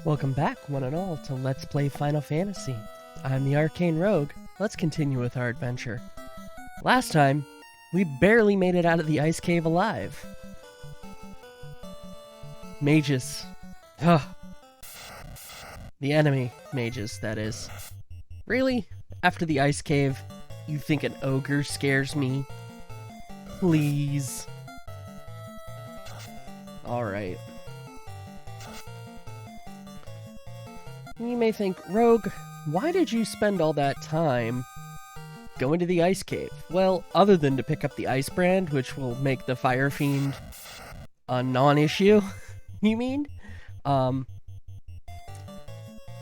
Welcome back, one and all, to Let's Play Final Fantasy. I'm the Arcane Rogue. Let's continue with our adventure. Last time, we barely made it out of the ice cave alive. Mages. Ugh. The enemy mages, that is. Really? After the ice cave, you think an ogre scares me? Please. Alright. You may think, Rogue, why did you spend all that time going to the ice cave? Well, other than to pick up the ice brand, which will make the Fire Fiend a non-issue, you mean?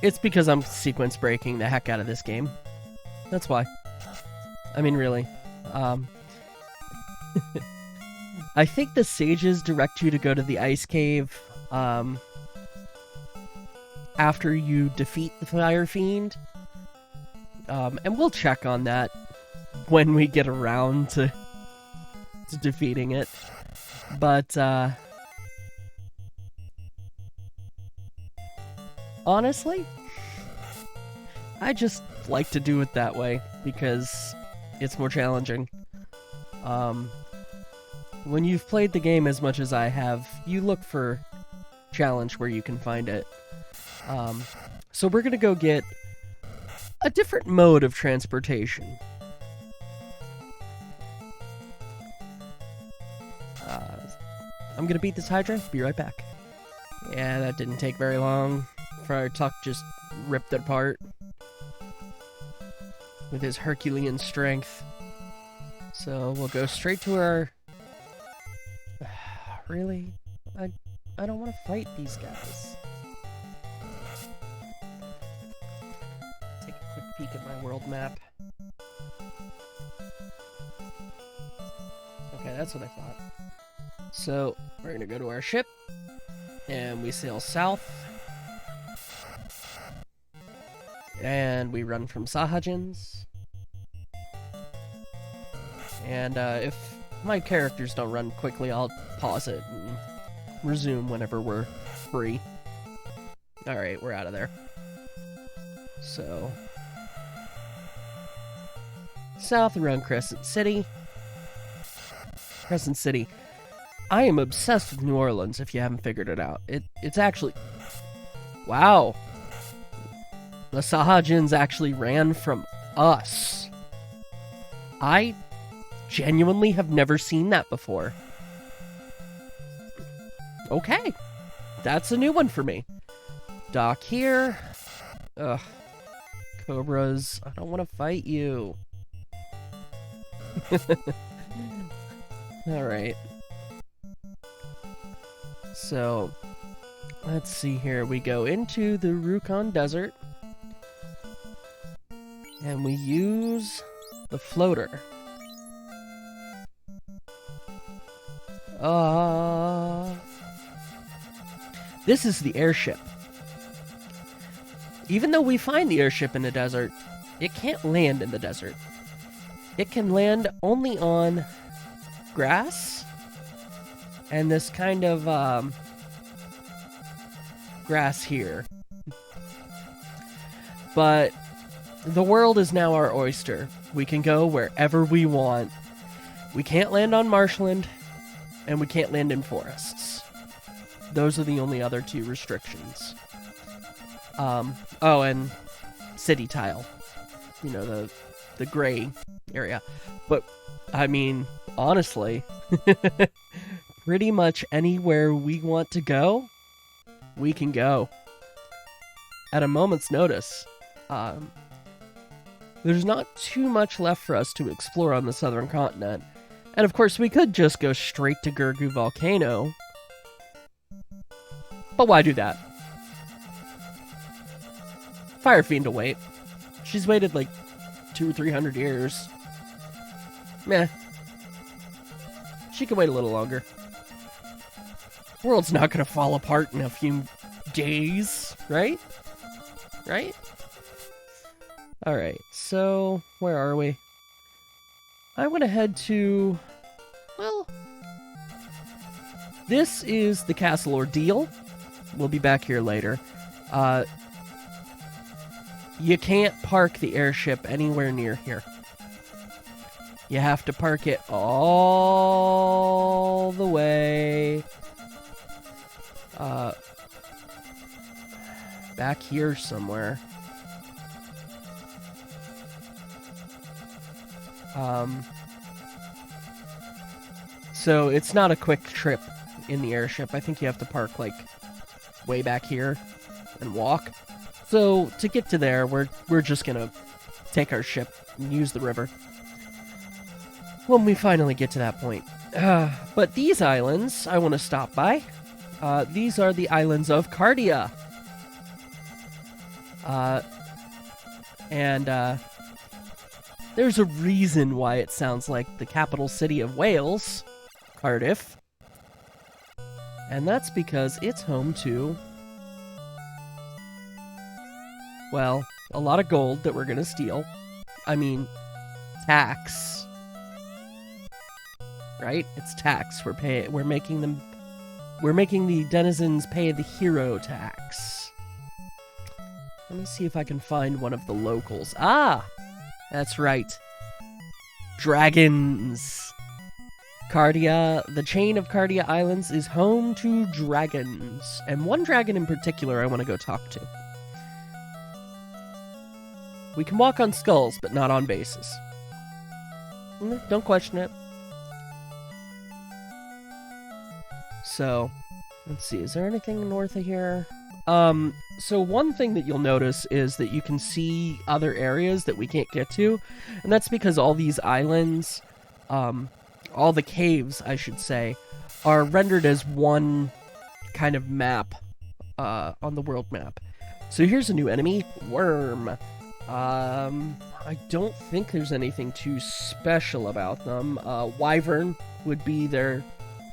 It's because I'm sequence breaking the heck out of this game. That's why. I mean, really. I think the sages direct you to go to the ice cave, after you defeat the Fire Fiend. And we'll check on that when we get around to defeating it. But, honestly, I just like to do it that way because it's more challenging. When you've played the game as much as I have, you look for challenge where you can find it. So we're gonna go get a different mode of transportation. I'm gonna beat this Hydra, be right back. Yeah, that didn't take very long. Friar Tuck just ripped it apart with his Herculean strength. So we'll go straight to our... Really? I don't want to fight these guys. Take a quick peek at my world map. Okay, that's what I thought. So, we're gonna go to our ship, and we sail south. And we run from Sahajins. And if my characters don't run quickly, I'll pause it and resume whenever we're free. Alright, we're out of there. So, south around Crescent City. Crescent City. I am obsessed with New Orleans, if you haven't figured it out. It's actually... Wow. The Sahajins actually ran from us. I genuinely have never seen that before. Okay. That's a new one for me. Dock here. Ugh. Cobras. I don't want to fight you. Alright. So, let's see here. We go into the Rukon Desert. And we use the floater. This is the airship. Even though we find the airship in the desert, it can't land in the desert. It can land only on grass and this kind of grass here. But the world is now our oyster. We can go wherever we want. We can't land on marshland, and we can't land in forests. Those are the only other two restrictions. Oh, and city tile. You know, the gray area. But, I mean, honestly, pretty much anywhere we want to go, we can go. At a moment's notice. There's not too much left for us to explore on the southern continent. And of course, we could just go straight to Gurgu Volcano. But why do that? Fire Fiend will wait. She's waited like 200 or 300 years. Meh. She can wait a little longer. World's not gonna fall apart in a few days, right? Right? Alright, so where are we? I want to head to... Well... This is the Castle Ordeal. We'll be back here later. You can't park the airship anywhere near here. You have to park it all the way back here somewhere. So it's not a quick trip in the airship. I think you have to park like way back here and walk. So to get to there, we're just gonna take our ship and use the river when we finally get to that point. But these islands I want to stop by. These are the islands of Cardia. There's a reason why it sounds like the capital city of Wales, Cardiff. And that's because it's home to, well, a lot of gold that we're gonna steal. I mean, tax. Right? It's tax. We're making the denizens pay the hero tax. Let me see if I can find one of the locals. Ah! That's right. Dragons. Cardia, the chain of Cardia Islands is home to dragons. And one dragon in particular I want to go talk to. We can walk on skulls, but not on bases. Don't question it. So, let's see, is there anything north of here? So one thing that you'll notice is that you can see other areas that we can't get to, and that's because all these islands, all the caves, I should say, are rendered as one kind of map, on the world map. So here's a new enemy, Worm. I don't think there's anything too special about them. Wyvern would be their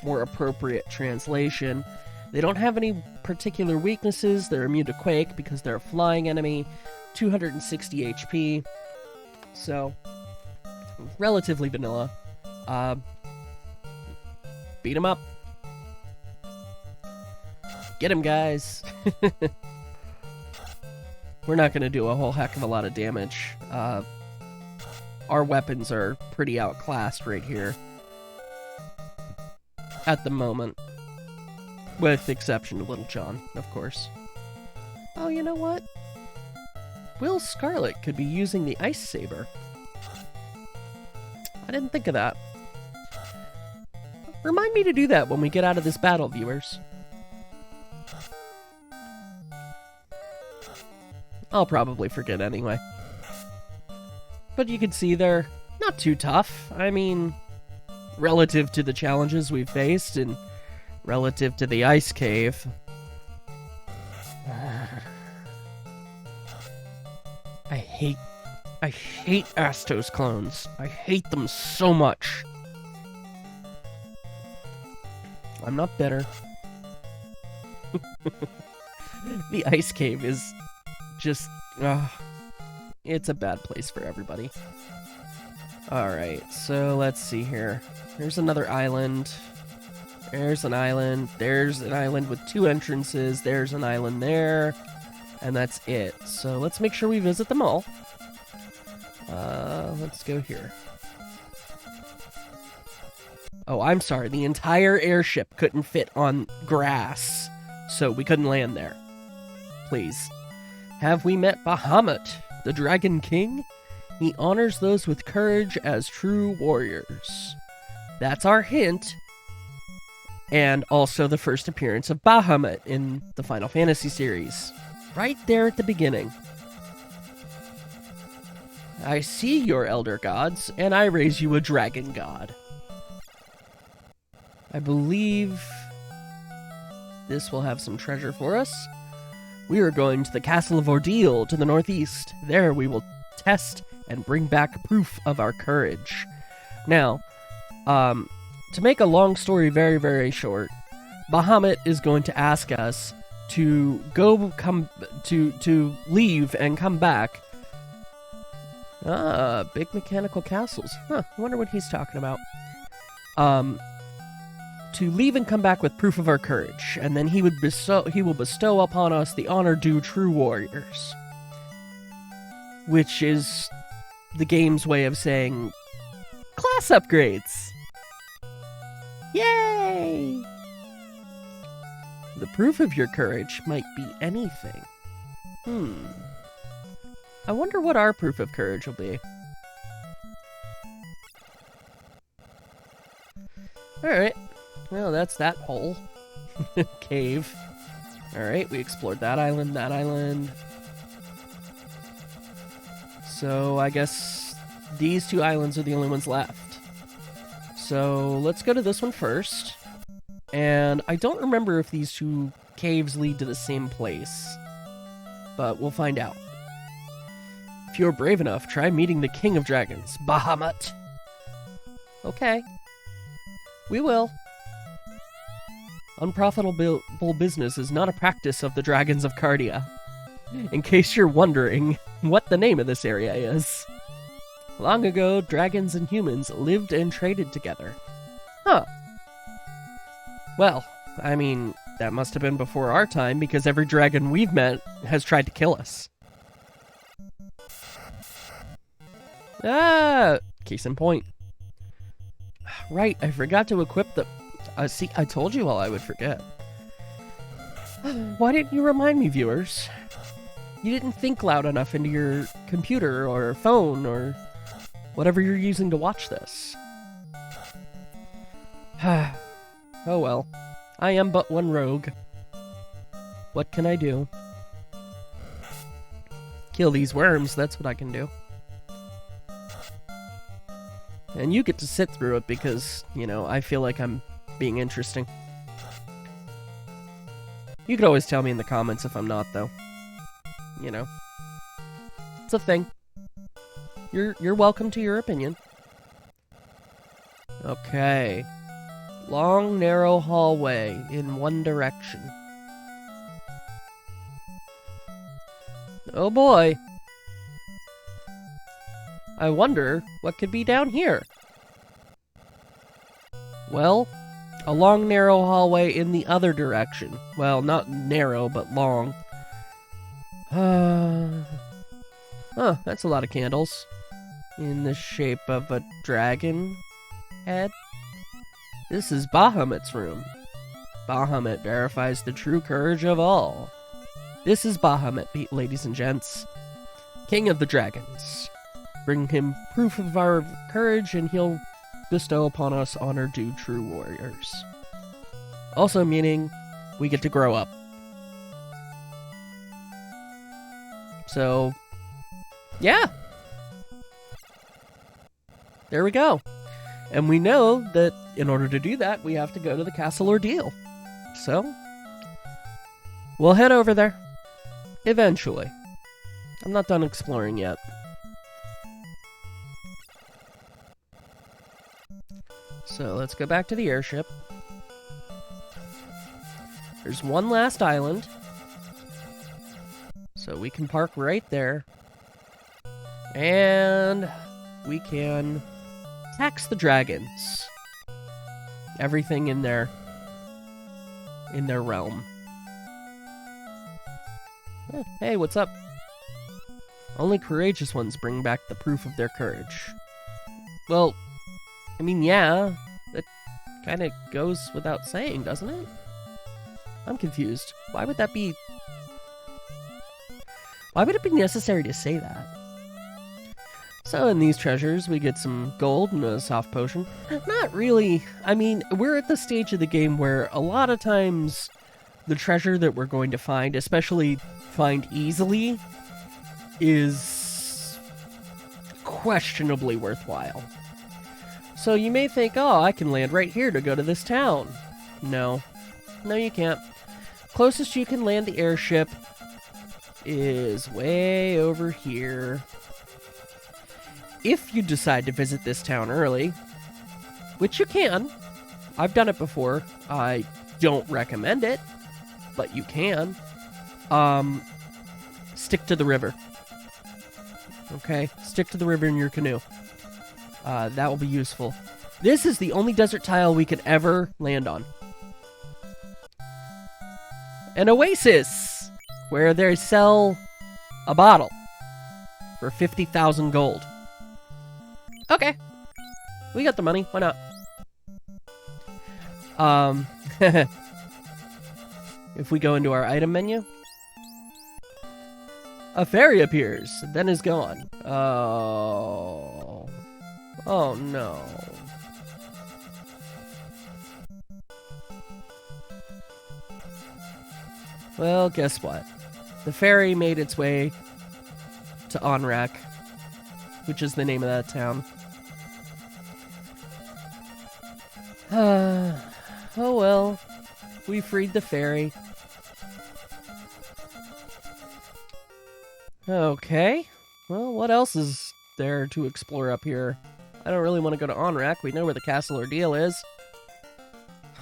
more appropriate translation. They don't have any particular weaknesses. They're immune to Quake because they're a flying enemy. 260 HP. So, relatively vanilla. Beat 'em up. Get him, guys. We're not going to do a whole heck of a lot of damage. Our weapons are pretty outclassed right here. At the moment. With the exception of Little John, of course. Oh, you know what? Will Scarlet could be using the Ice Saber. I didn't think of that. Remind me to do that when we get out of this battle, viewers. I'll probably forget anyway. But you can see they're not too tough. I mean, relative to the challenges we've faced and relative to the ice cave. I hate Astos clones. I hate them so much. I'm not bitter. The ice cave is just, it's a bad place for everybody. Alright, so let's see here. There's another island. There's an island. There's an island with 2 entrances. There's an island there. And that's it. So let's make sure we visit them all. Let's go here. Oh, I'm sorry. The entire airship couldn't fit on grass, so we couldn't land there. Please. Have we met Bahamut, the Dragon King? He honors those with courage as true warriors. That's our hint. And also the first appearance of Bahamut in the Final Fantasy series. Right there at the beginning. I see your elder gods, and I raise you a dragon god. I believe this will have some treasure for us. We are going to the Castle of Ordeal to the northeast. There we will test and bring back proof of our courage. Now, to make a long story very, very short, Bahamut is going to ask us to leave and come back. Big mechanical castles. Huh, I wonder what he's talking about. to leave and come back with proof of our courage, and then he will bestow upon us the honor due true warriors. Which is the game's way of saying class upgrades. Yay! The proof of your courage might be anything. I wonder what our proof of courage will be. Alright. Well, that's that hole. Cave. Alright, we explored that island, that island. So, I guess these two islands are the only ones left. So, let's go to this one first. And I don't remember if these two caves lead to the same place. But we'll find out. If you're brave enough, try meeting the King of Dragons, Bahamut. Okay. We will. Unprofitable business is not a practice of the dragons of Cardia. In case you're wondering what the name of this area is. Long ago, dragons and humans lived and traded together. Huh. Well, I mean, that must have been before our time, because every dragon we've met has tried to kill us. Ah! Case in point. Right, I forgot to equip the... see, I told you all I would forget. Why didn't you remind me, viewers? You didn't think loud enough into your computer or phone or whatever you're using to watch this. Oh well. I am but one rogue. What can I do? Kill these worms, that's what I can do. And you get to sit through it because, you know, I feel like I'm being interesting. You could always tell me in the comments if I'm not, though. You know. It's a thing. You're welcome to your opinion. Okay. Long, narrow hallway in one direction. Oh boy. I wonder what could be down here. Well, a long, narrow hallway in the other direction. Well, not narrow, but long. Huh, that's a lot of candles. In the shape of a dragon head. This is Bahamut's room. Bahamut verifies the true courage of all. This is Bahamut, ladies and gents. King of the Dragons. Bring him proof of our courage, and he'll bestow upon us honor due true warriors. Also meaning, we get to grow up. So, yeah. There we go. And we know that in order to do that, we have to go to the Castle Ordeal. So, we'll head over there. Eventually. I'm not done exploring yet. So, let's go back to the airship. There's one last island. So we can park right there. And we can tax the dragons. Everything in their realm. Hey, what's up? Only courageous ones bring back the proof of their courage. Well, I mean, yeah, that kind of goes without saying, doesn't it? I'm confused. Why would that be... Why would it be necessary to say that? So in these treasures, we get some gold and a soft potion. Not really. I mean, we're at the stage of the game where a lot of times the treasure that we're going to find, especially find easily, is questionably worthwhile. So you may think, oh, I can land right here to go to this town. No. No, you can't. Closest you can land the airship is way over here. If you decide to visit this town early, which you can. I've done it before. I don't recommend it, but you can. Stick to the river. Okay? Stick to the river in your canoe. That will be useful. This is the only desert tile we could ever land on. An oasis, where they sell a bottle for 50,000 gold. Okay. We got the money. Why not? If we go into our item menu, a fairy appears, then is gone. Oh. Oh no. Well, guess what? The fairy made its way to Onrak, which is the name of that town. Oh well. We freed the fairy. Okay. Well, what else is there to explore up here? I don't really want to go to Onrak. We know where the castle ordeal is.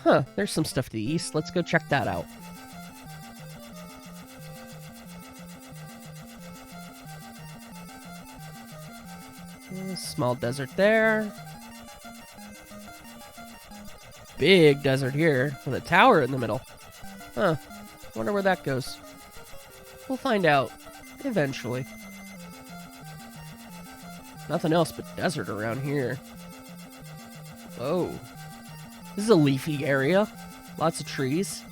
Huh, there's some stuff to the east. Let's go check that out. Small desert there. Big desert here with a tower in the middle. Huh. Wonder where that goes. We'll find out. Eventually. Nothing else but desert around here. Oh. This is a leafy area. Lots of trees.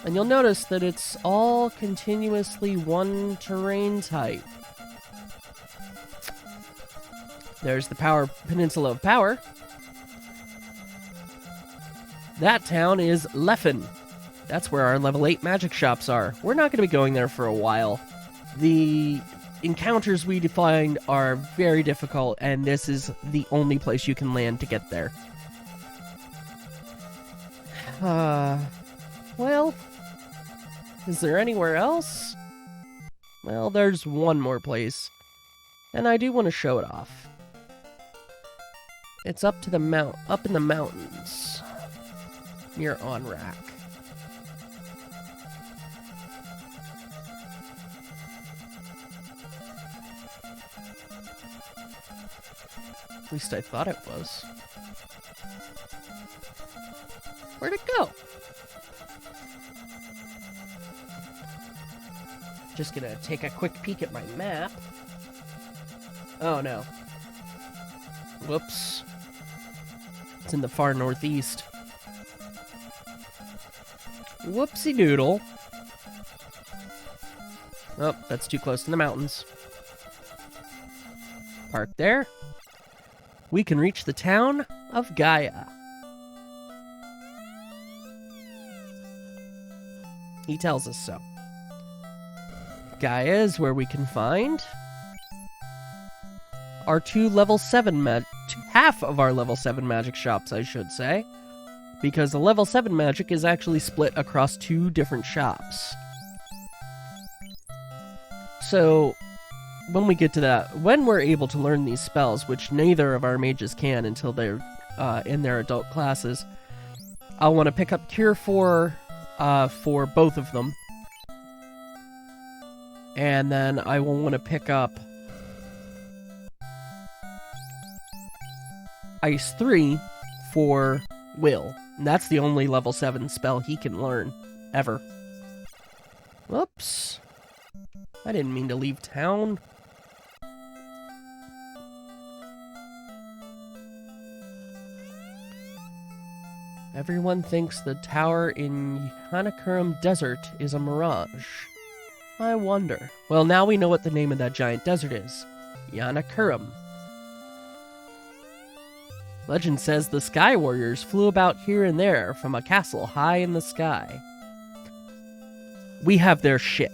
And you'll notice that it's all continuously one terrain type. There's the Peninsula of Power. That town is Leffen. That's where our level 8 magic shops are. We're not going to be going there for a while. The encounters we find are very difficult, and this is the only place you can land to get there. Well, is there anywhere else? Well, there's one more place, and I do want to show it off. It's up in the mountains, near Onrak. At least I thought it was. Where'd it go? Just gonna take a quick peek at my map. Oh no. Whoops. It's in the far northeast. Whoopsie doodle. Oh, that's too close to the mountains. Park there. We can reach the town of Gaia. He tells us so. Gaia is where we can find our half of our level 7 magic shops, I should say. Because the level 7 magic is actually split across 2 different shops. So, when we get to that, when we're able to learn these spells, which neither of our mages can until they're in their adult classes, I'll want to pick up Cure 4 for both of them. And then I will want to pick up Ice 3 for Will. And that's the only level 7 spell he can learn, ever. Whoops. I didn't mean to leave town. Everyone thinks the tower in Yanakurum Desert is a mirage. I wonder. Well, now we know what the name of that giant desert is. Yanakurum. Legend says the Sky Warriors flew about here and there from a castle high in the sky. We have their ship.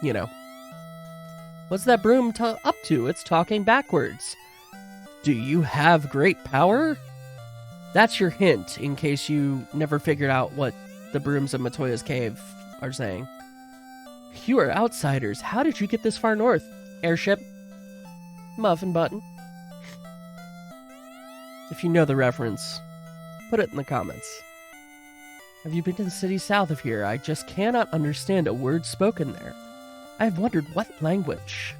You know. What's that broom up to? It's talking backwards. Do you have great power? That's your hint, in case you never figured out what the brooms of Matoya's cave are saying. You are outsiders. How did you get this far north? Airship. Muffin button. If you know the reference, put it in the comments. Have you been to the city south of here? I just cannot understand a word spoken there. I have wondered what language.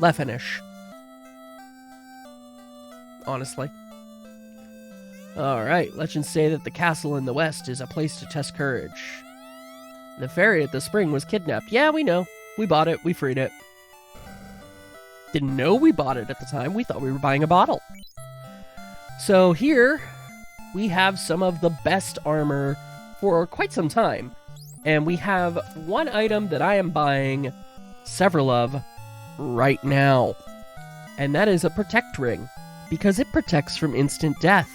Leffenish. honestly. Alright, legends say that the castle in the west is a place to test courage. The fairy at the spring was kidnapped. Yeah, we know. We bought it. We freed it. Didn't know we bought it at the time. We thought we were buying a bottle. So here, we have some of the best armor for quite some time. And we have one item that I am buying several of right now. And that is a protect ring. Because it protects from instant death.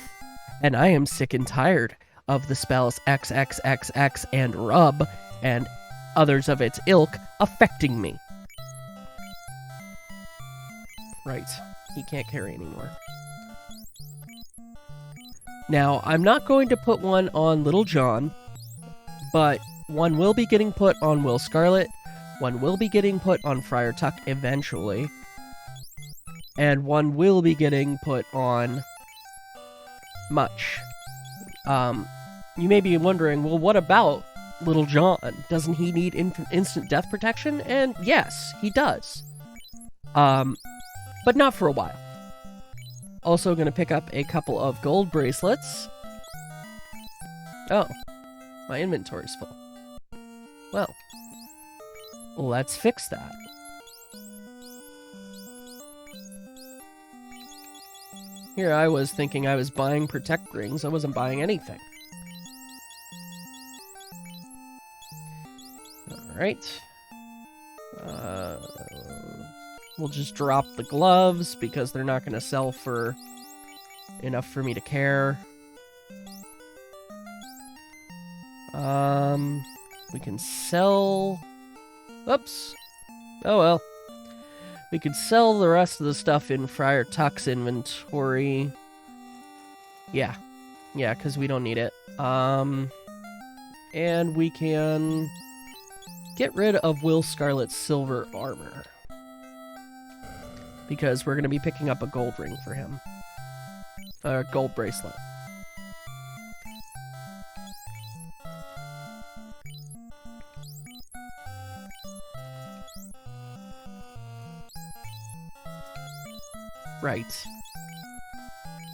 And I am sick and tired of the spells XXXX and Rub and others of its ilk affecting me. Right, he can't carry anymore. Now, I'm not going to put one on Little John, but one will be getting put on Will Scarlet, one will be getting put on Friar Tuck eventually, and one will be getting put on Much. You may be wondering, well, what about Little John? Doesn't he need instant death protection? And yes, he does. But not for a while. Also going to pick up a couple of gold bracelets. Oh, my inventory's full. Well, let's fix that. Here I was thinking I was buying protect rings. I wasn't buying anything. Alright. We'll just drop the gloves because they're not going to sell for enough for me to care. We can sell... Oops. Oh well. We could sell the rest of the stuff in Friar Tuck's inventory. Yeah. Yeah, because we don't need it. And we can get rid of Will Scarlet's silver armor. Because we're going to be picking up a gold ring for him. A gold bracelet. Right.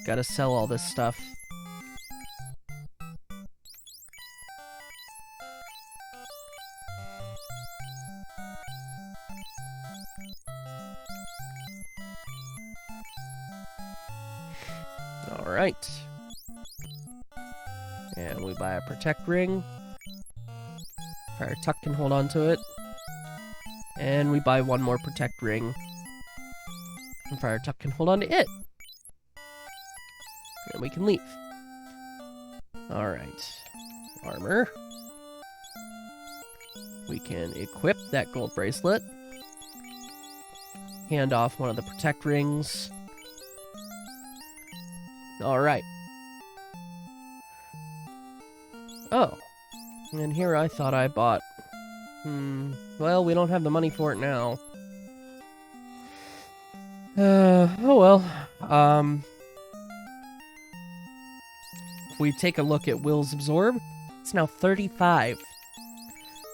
Gotta sell all this stuff. Alright. And we buy a protect ring. Friar Tuck can hold on to it. And we buy one more protect ring. And Friar Tuck can hold on to it. And we can leave. Alright. Armor. We can equip that gold bracelet. Hand off one of the protect rings. Alright. Oh. And here I thought I bought... Well, we don't have the money for it now. Oh well. If we take a look at Will's Absorb, it's now 35.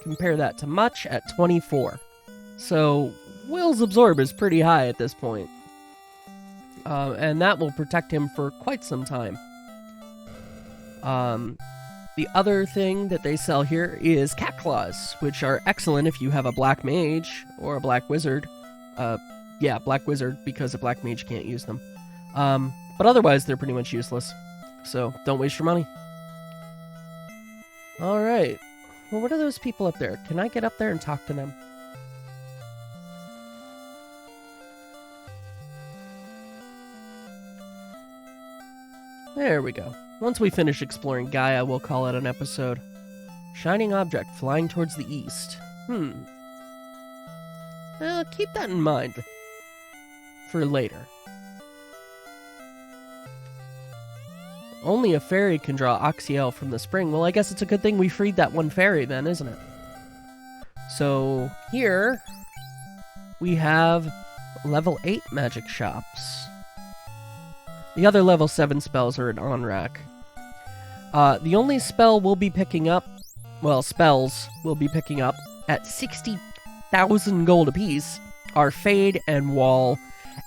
Compare that to Much at 24. So, Will's Absorb is pretty high at this point. And that will protect him for quite some time. The other thing that they sell here is cat claws, which are excellent if you have a black mage or a black wizard. Yeah, black wizard, because a black mage can't use them. But otherwise, they're pretty much useless. So, don't waste your money. Alright. Well, what are those people up there? Can I get up there and talk to them? There we go. Once we finish exploring Gaia, we'll call it an episode. Shining object flying towards the east. Well, keep that in mind. For later. Only a fairy can draw Oxyel from the spring. Well, I guess it's a good thing we freed that one fairy then, isn't it? So, here... we have level 8 magic shops. The other level 7 spells are in on-rack. The only spell we'll be picking up... well, spells we'll be picking up at 60,000 gold apiece are Fade and Wall.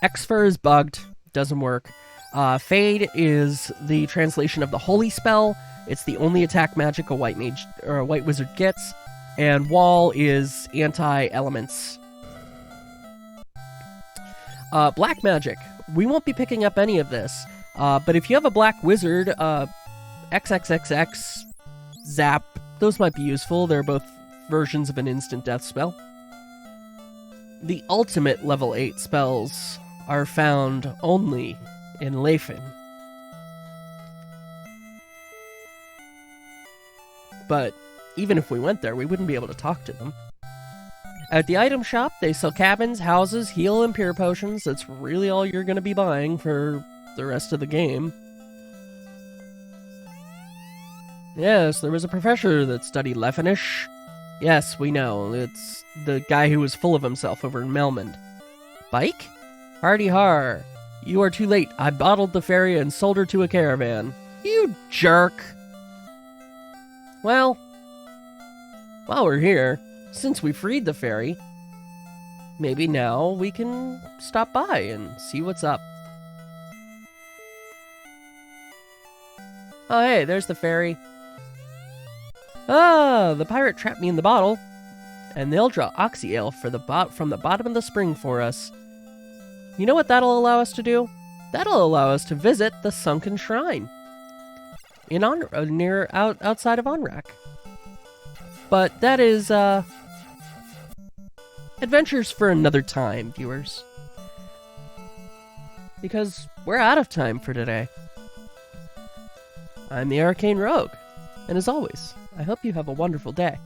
X-Fur is bugged. Doesn't work. Fade is the translation of the holy spell. It's the only attack magic a white mage or a white wizard gets. And Wall is anti-elements. Black magic. We won't be picking up any of this. But if you have a black wizard, XXXX, Zap, those might be useful. They're both versions of an instant death spell. The ultimate level 8 spells are found only in Leifin. But even if we went there, we wouldn't be able to talk to them. At the item shop, they sell cabins, houses, heal, and pure potions. That's really all you're going to be buying for the rest of the game. Yes, there was a professor that studied Leffinish. Yes, we know. It's the guy who was full of himself over in Melmond. Bike? Hardy har. You are too late. I bottled the fairy and sold her to a caravan. You jerk. Well, while we're here, since we freed the fairy, maybe now we can stop by and see what's up. Oh, hey, there's the fairy. Ah, the pirate trapped me in the bottle, and they'll draw oxy ale from the bottom of the spring for us. You know what that'll allow us to do? That'll allow us to visit the sunken shrine outside of Onrak. But that is adventures for another time, viewers, because we're out of time for today. I'm the Arcane Rogue, and as always, I hope you have a wonderful day.